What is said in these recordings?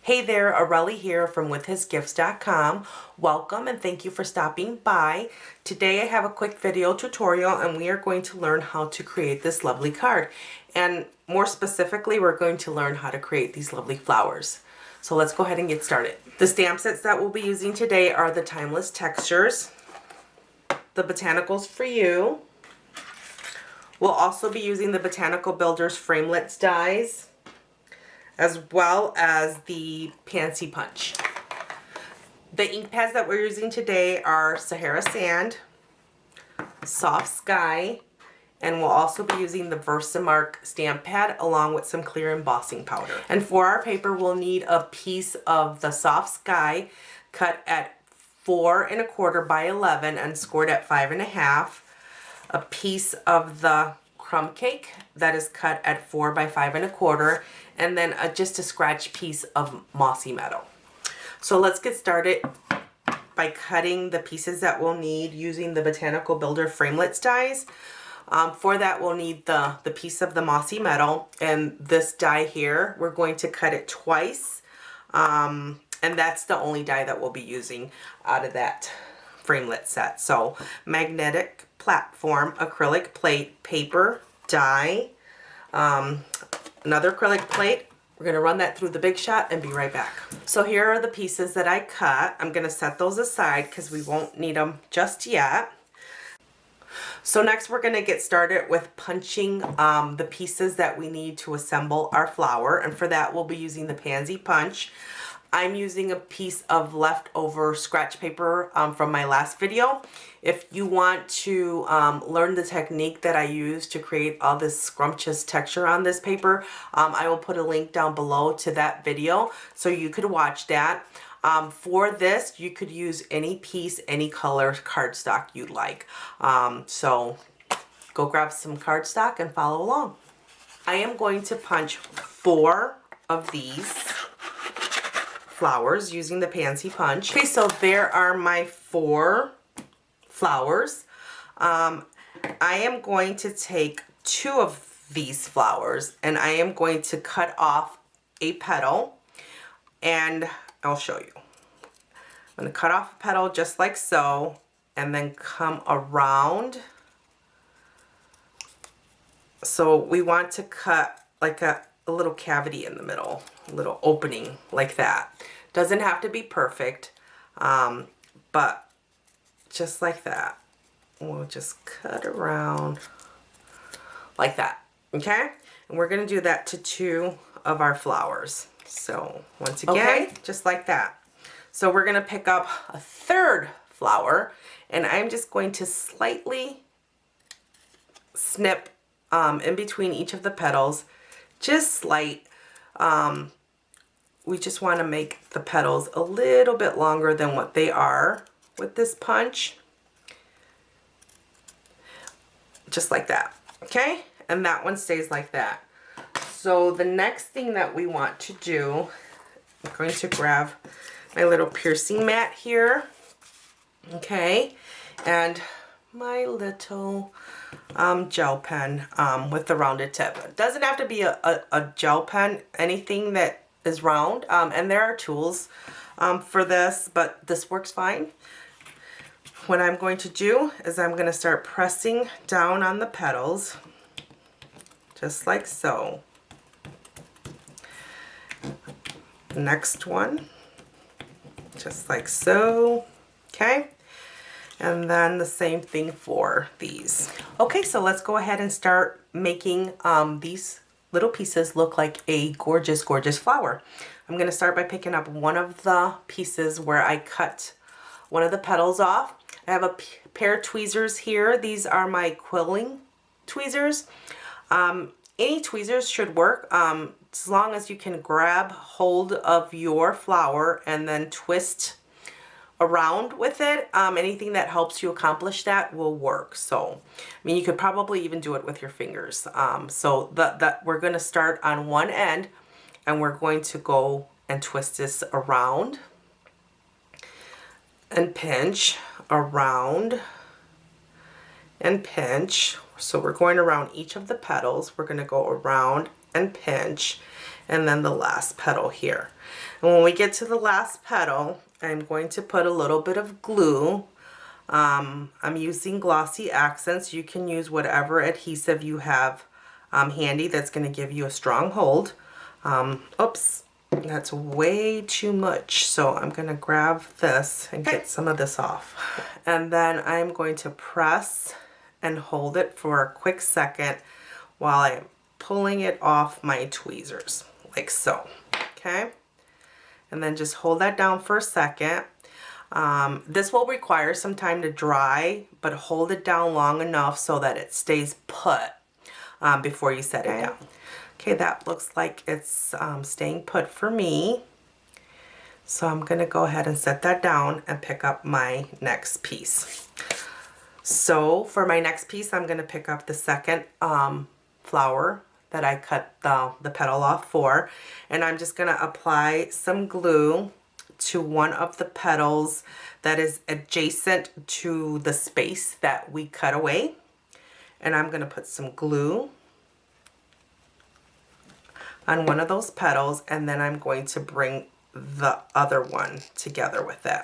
Hey there, Areli here from withhisgifts.com. Welcome and thank you for stopping by. Today I have a quick video tutorial and we are going to learn how to create this lovely card. And more specifically, we're going to learn how to create these lovely flowers. So let's go ahead and get started. The stamp sets that we'll be using today are the Timeless Textures, the Botanicals for You. We'll also be using the Botanical Builders Framelits dies, as well as the Pansy Punch. The ink pads that we're using today are Sahara Sand, Soft Sky, and we'll also be using the Versamark stamp pad along with some clear embossing powder. And for our paper, we'll need a piece of the Soft Sky cut at 4 1/4 by 11 and scored at 5 1/2. A piece of the crumb cake that is cut at 4 by 5 1/4, and then just a scratch piece of mossy metal. So let's get started by cutting the pieces that we'll need using the Botanical Builder Framelits dies. For that we'll need the piece of the mossy metal, and this die here, we're going to cut it twice, and that's the only die that we'll be using out of that framelit set. So magnetic platform, acrylic plate, paper, die, another acrylic plate. We're going to run that through the Big Shot and be right back. So here are the pieces that I cut. I'm going to set those aside because we won't need them just yet. So next we're going to get started with punching the pieces that we need to assemble our flower, and for that we'll be using the Pansy Punch. I'm using a piece of leftover scratch paper from my last video. If you want to learn the technique that I use to create all this scrumptious texture on this paper, I will put a link down below to that video so you could watch that. For this, you could use any piece, any color cardstock you'd like. So go grab some cardstock and follow along. I am going to punch 4 of these flowers using the Pansy Punch. Okay, so there are my 4 flowers. I am going to take 2 of these flowers and I am going to cut off a petal, and I'll show you. I'm going to cut off a petal just like so, and then come around. So we want to cut like a little cavity in the middle, a little opening like that. Doesn't have to be perfect, but just like that. We'll just cut around like that, okay? And we're gonna do that to 2 of our flowers. So once again, just like that. So we're gonna pick up a 3rd flower, and I'm just going to slightly snip in between each of the petals, just slight. We just want to make the petals a little bit longer than what they are with this punch. Just like that, okay? And that one stays like that. So the next thing that we want to do, I'm going to grab my little piercing mat here, okay? And my little gel pen with the rounded tip. It doesn't have to be a gel pen, anything that is round, and there are tools for this, but this works fine. What I'm going to do is I'm going to start pressing down on the petals, just like so. Next one, just like so, okay? And then the same thing for these. Okay, so let's go ahead and start making these little pieces look like a gorgeous, gorgeous flower. I'm going to start by picking up one of the pieces where I cut one of the petals off. I have a pair of tweezers here. These are my quilling tweezers. Any tweezers should work as long as you can grab hold of your flower and then twist around with it. Anything that helps you accomplish that will work. So, I mean, you could probably even do it with your fingers. So we're going to start on one end and we're going to go and twist this around and pinch, around and pinch. So we're going around each of the petals. We're going to go around and pinch, and then the last petal here. And when we get to the last petal, I'm going to put a little bit of glue. I'm using Glossy Accents. You can use whatever adhesive you have handy that's going to give you a strong hold. Oops, that's way too much. So I'm going to grab this and get some of this off. And then I'm going to press and hold it for a quick second while I'm pulling it off my tweezers, like so. Okay? And then just hold that down for a second. This will require some time to dry, but hold it down long enough so that it stays put before you set it down. Okay, that looks like it's staying put for me. So I'm going to go ahead and set that down and pick up my next piece. So for my next piece, I'm going to pick up the second flower that I cut the petal off for, and I'm just going to apply some glue to one of the petals that is adjacent to the space that we cut away. And I'm going to put some glue on one of those petals, and then I'm going to bring the other one together with it.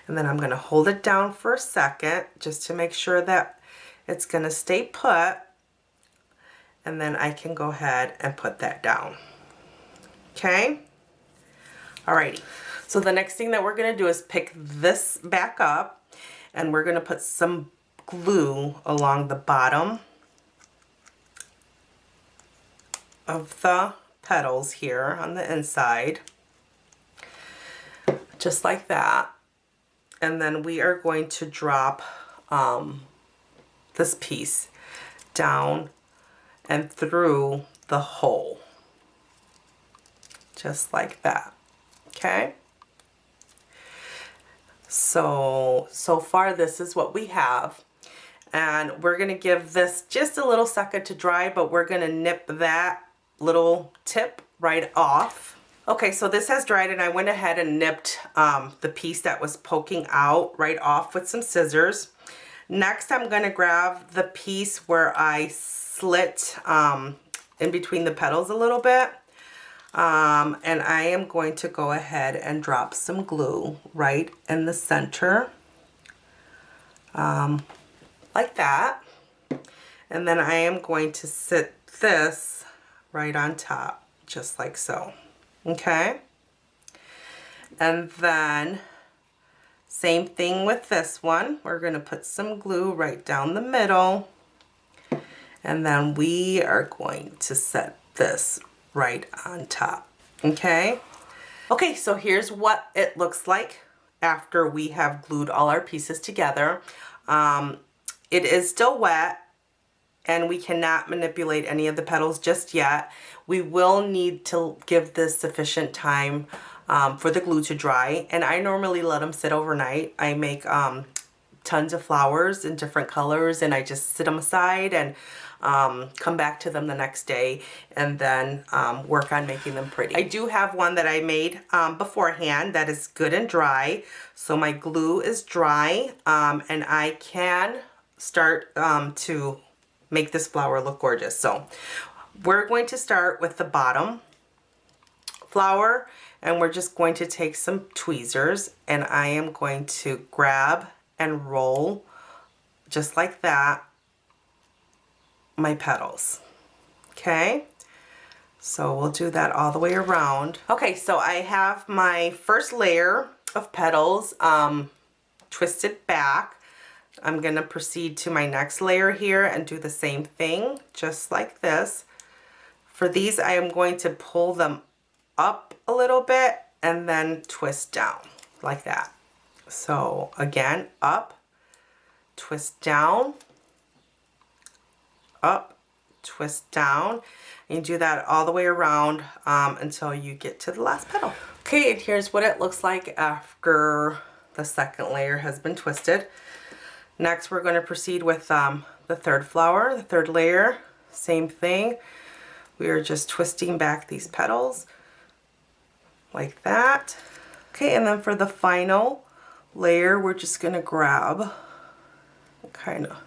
And then I'm going to hold it down for a second just to make sure that it's going to stay put, and then I can go ahead and put that down. Okay? Alrighty. So the next thing that we're going to do is pick this back up, and we're going to put some glue along the bottom of the petals here on the inside, just like that. And then we are going to drop this piece down and through the hole, just like that. Okay? So far this is what we have. And we're going to give this just a little second to dry, but we're going to nip that little tip right off. Okay, so this has dried, and I went ahead and nipped the piece that was poking out right off with some scissors. Next, I'm going to grab the piece where I slit in between the petals a little bit. And I am going to go ahead and drop some glue right in the center, like that. And then I am going to sit this right on top, just like so. Okay? And then same thing with this one. We're going to put some glue right down the middle, and then we are going to set this right on top. Okay? Okay, so here's what it looks like after we have glued all our pieces together. It is still wet, and we cannot manipulate any of the petals just yet. We will need to give this sufficient time for the glue to dry, and I normally let them sit overnight. I make tons of flowers in different colors, and I just sit them aside and come back to them the next day, and then work on making them pretty. I do have one that I made beforehand that is good and dry, so my glue is dry, and I can start to make this flower look gorgeous. So we're going to start with the bottom flower, and we're just going to take some tweezers, and I am going to grab and roll just like that my petals. Okay, so we'll do that all the way around. Okay, so I have my first layer of petals twisted back. I'm going to proceed to my next layer here and do the same thing, just like this. For these, I am going to pull them up a little bit and then twist down like that. So again, up, twist down, up, twist down, and you do that all the way around until you get to the last petal. Okay, and here's what it looks like after the second layer has been twisted. Next, we're going to proceed with the third flower, the third layer. Same thing. We are just twisting back these petals like that. Okay, and then for the final layer, we're just going to grab, kind of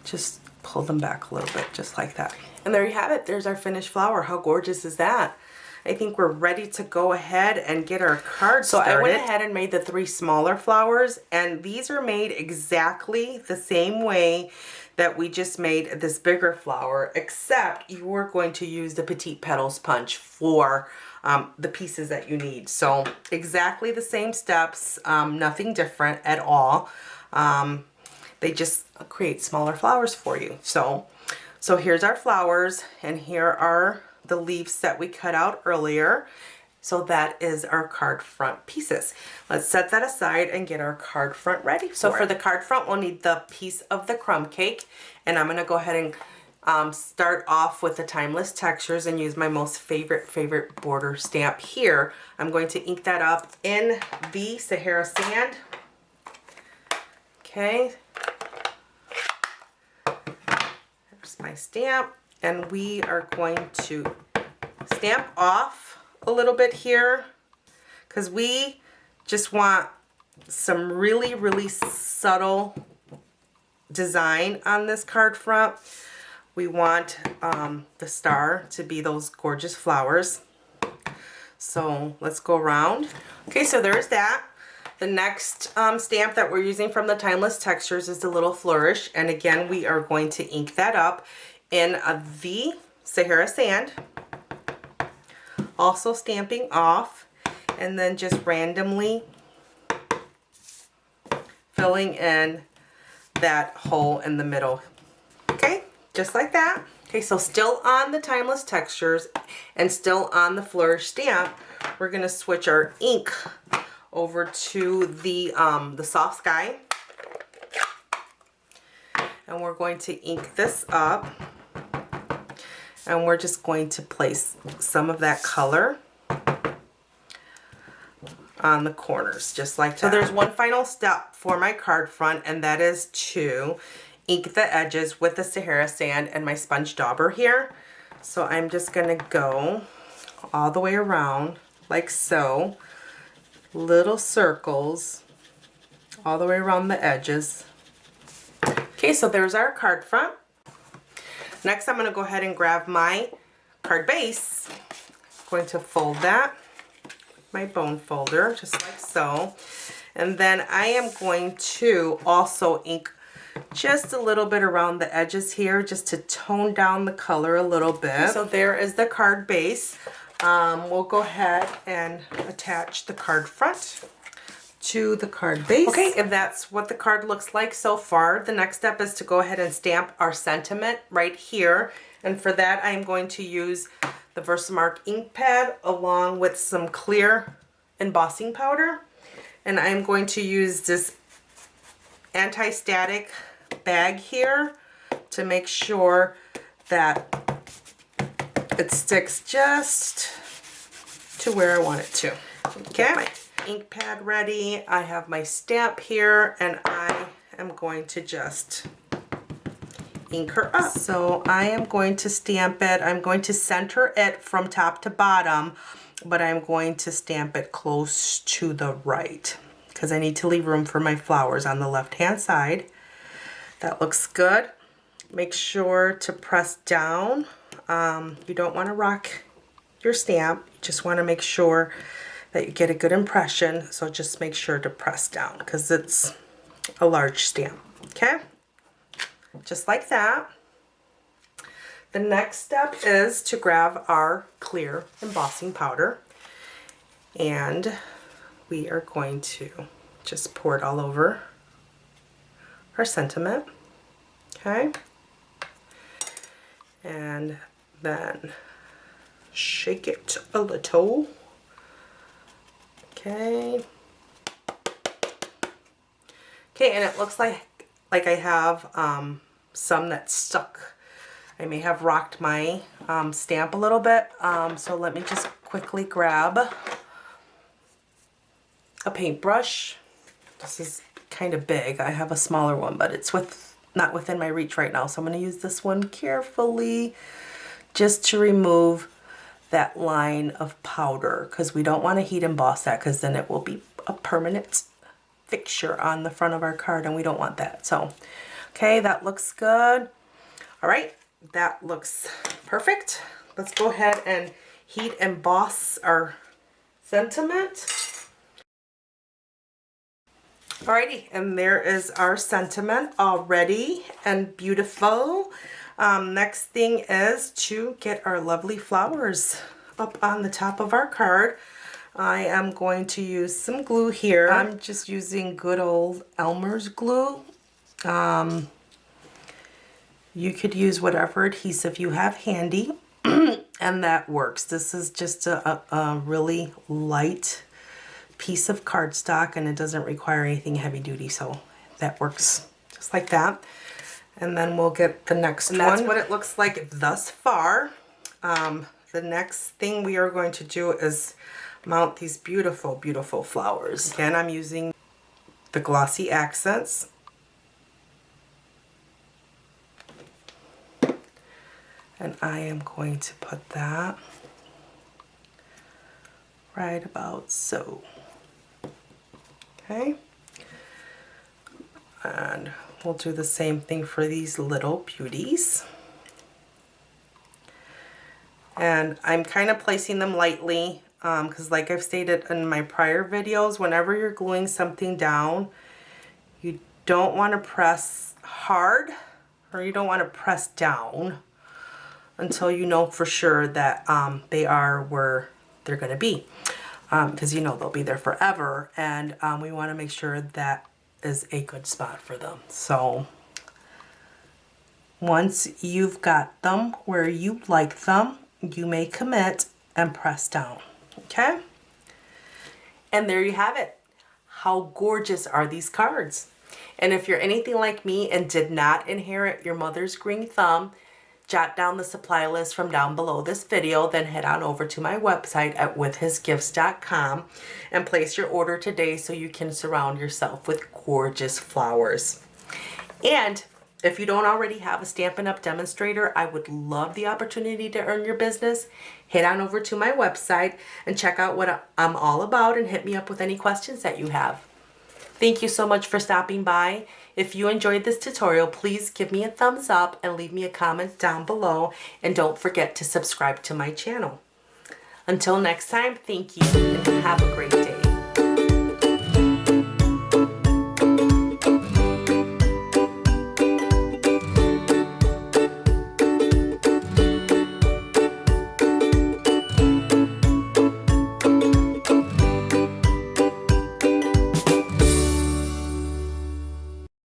just pull them back a little bit, just like that. And there you have it. There's our finished flower. How gorgeous is that? I think we're ready to go ahead and get our card started. So I went ahead and made the 3 smaller flowers, and these are made exactly the same way that we just made this bigger flower, except you are going to use the Petite Petals punch for the pieces that you need. So exactly the same steps, nothing different at all. They just create smaller flowers for you. So here's our flowers, and here are the leaves that we cut out earlier. So that is our card front pieces. Let's set that aside and get our card front ready. So for the card front, we'll need the piece of the crumb cake, and I'm gonna go ahead and start off with the Timeless Textures and use my most favorite border stamp here. I'm going to ink that up in the Sahara sand. Okay. There's my stamp. And we are going to stamp off a little bit here because we just want some really subtle design on this card front. We want the star to be those gorgeous flowers. So let's go around. Okay, so there's that. The next stamp that we're using from the Timeless Textures is the Little Flourish. And again, we are going to ink that up in the Sahara sand, also stamping off, and then just randomly filling in that hole in the middle. Okay, just like that. Okay, so still on the Timeless Textures and still on the Flourish stamp, we're gonna switch our ink over to the Soft Sky, and we're going to ink this up. And we're just going to place some of that color on the corners, just like that. So there's one final step for my card front, and that is to ink the edges with the Sahara sand and my sponge dauber here. So I'm just gonna go all the way around like so, little circles all the way around the edges. Okay, so there's our card front. Next, I'm going to go ahead and grab my card base. I'm going to fold that, my bone folder, just like so. And then I am going to also ink just a little bit around the edges here, just to tone down the color a little bit. So there is the card base. We'll go ahead and attach the card front to the card base. Okay, and that's what the card looks like so far. The next step is to go ahead and stamp our sentiment right here. And for that, I'm going to use the Versamark ink pad along with some clear embossing powder. And I'm going to use this anti-static bag here to make sure that it sticks just to where I want it to. Okay, my ink pad ready. I have my stamp here, and I am going to just ink her up. So I am going to stamp it. I'm going to center it from top to bottom, but I'm going to stamp it close to the right because I need to leave room for my flowers on the left-hand side. That looks good. Make sure to press down. You don't want to rock your stamp. You just want to make sure that you get a good impression. So just make sure to press down because it's a large stamp. Okay, just like that. The next step is to grab our clear embossing powder, and we are going to just pour it all over our sentiment. Okay, and then shake it a little. Okay. Okay, and it looks like I have some that's stuck. I may have rocked my stamp a little bit. So let me just quickly grab a paintbrush. This is kind of big. I have a smaller one, but it's not within my reach right now. So I'm going to use this one carefully just to remove that line of powder, because we don't want to heat emboss that, because then it will be a permanent fixture on the front of our card, and we don't want that. So okay, that looks good. All right, that looks Perfect. Let's go ahead and heat emboss our sentiment. Alrighty, and there is our sentiment already and beautiful. Next thing is to get our lovely flowers up on the top of our card. I am going to use some glue here. I'm just using good old Elmer's glue. You could use whatever adhesive you have handy, and that works. This is just a really light piece of cardstock, and it doesn't require anything heavy duty, so that works just like that. And then we'll get the next one. That's what it looks like thus far. The next thing we are going to do is mount these beautiful, beautiful flowers. Again, I'm using the glossy accents. And I am going to put that right about so. Okay. And we'll do the same thing for these little beauties. And I'm kind of placing them lightly because like I've stated in my prior videos, whenever you're gluing something down, you don't want to press hard or you don't want to press down until you know for sure that they are where they're going to be, because you know they'll be there forever, and we want to make sure that is a good spot for them. So once you've got them where you like them, you may commit and press down. Okay, and there you have it. How gorgeous are these cards? And if you're anything like me and did not inherit your mother's green thumb, jot down the supply list from down below this video, then head on over to my website at withhisgifts.com and place your order today so you can surround yourself with gorgeous flowers. And if you don't already have a Stampin' Up! Demonstrator, I would love the opportunity to earn your business. Head on over to my website and check out what I'm all about and hit me up with any questions that you have. Thank you so much for stopping by. If you enjoyed this tutorial, please give me a thumbs up and leave me a comment down below. And don't forget to subscribe to my channel. Until next time, thank you and have a great day.